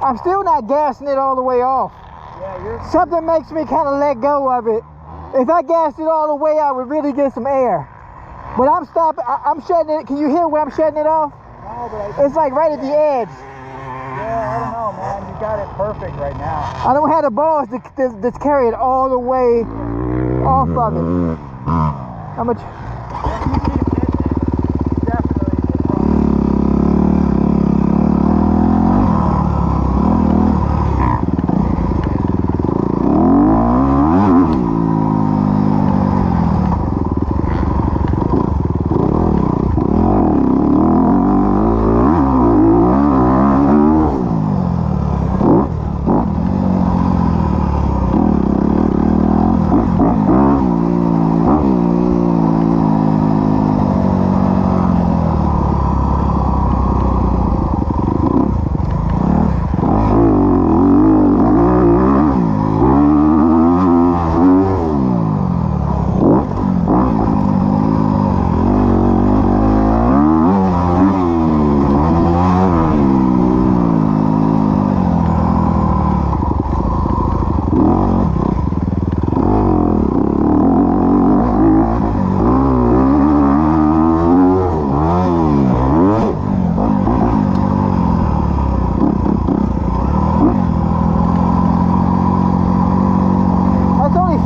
I'm still not gassing it all the way off. Yeah, something makes me kind of let go of it. If I gassed it all the way, I would really get some air. But I'm stopping. I'm shutting it. Can you hear where I'm shutting it off? No, but it's like right at the edge. Yeah, I don't know, man. You got it perfect right now. I don't have the balls to carry it all the way off of it. How much?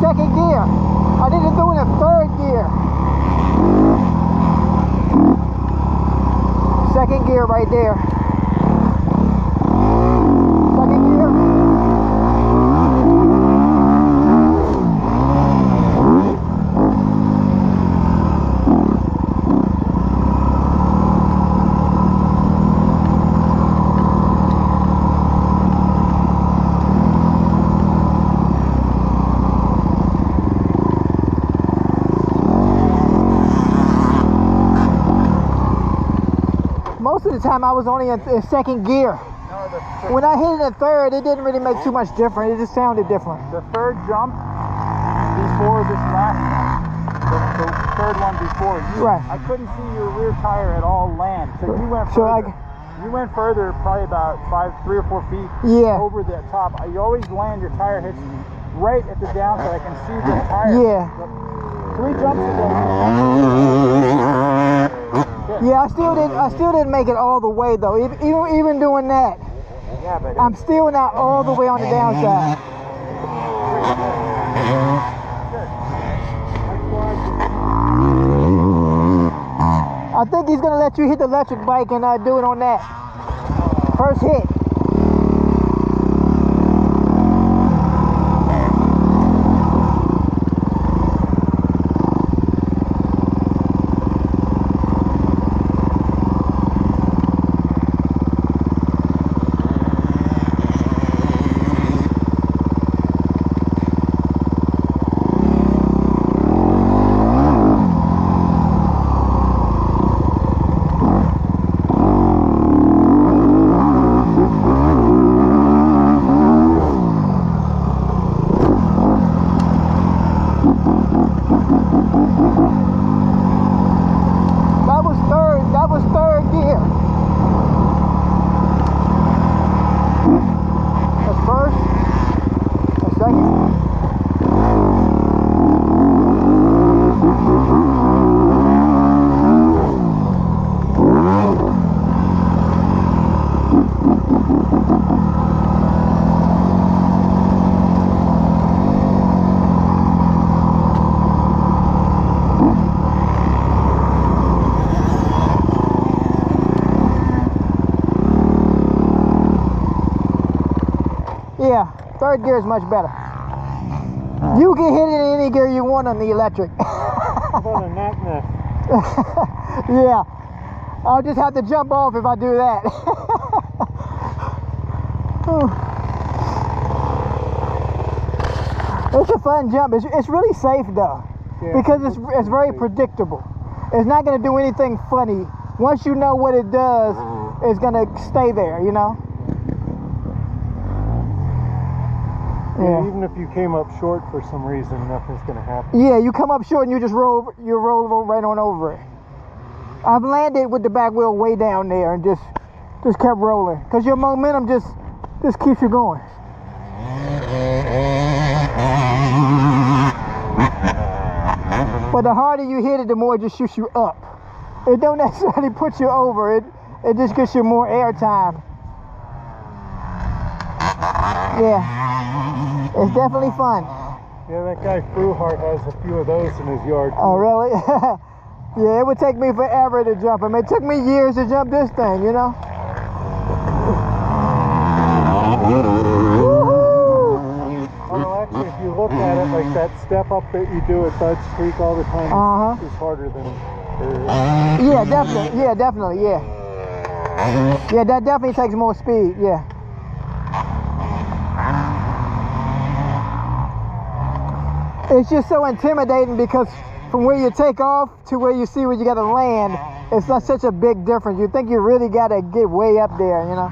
Second gear. I didn't do it in third gear. Second gear right there. Second gear. Most of the time I was only in second gear. No, when I hit it in third, it didn't really make too much difference. It just sounded different. The third jump before this last one, the third one before, right. I couldn't see your rear tire at all land. So you went further. You went further, probably about 3 or 4 feet over the top. You always land your tire hits right at the downside. I can see the tire. Yeah. 3 jumps ago. Yeah, I still didn't make it all the way though. Even doing that, yeah, but I'm still not all the way on the downside. I think he's gonna let you hit the electric bike and do it on that first hit. That was third gear. That's first. That's second. Yeah, third gear is much better. You can hit it in any gear you want on the electric. What a nightmare. Yeah, I'll just have to jump off if I do that. It's a fun jump. It's really safe though, because it's very predictable. It's not going to do anything funny. Once you know what it does, it's going to stay there, you know? Yeah. Even if you came up short for some reason, nothing's going to happen. Yeah, you come up short and you just roll right on over it. I've landed with the back wheel way down there and just kept rolling, because your momentum just just keeps you going. But the harder you hit it, the more it just shoots you up. It don't necessarily put you over. It just gets you more air time. Yeah, it's definitely fun. Yeah, that guy Fruhart has a few of those in his yard too. Oh, really? Yeah, it would take me forever to jump them. It took me years to jump this thing, you know? Well, actually, if you look at it, like that step up that you do at Bud's Creek all the time is harder than... Yeah, definitely. Yeah, definitely, yeah. Yeah, that definitely takes more speed, yeah. It's just so intimidating because from where you take off to where you see where you got to land, it's not such a big difference. You think you really got to get way up there, you know?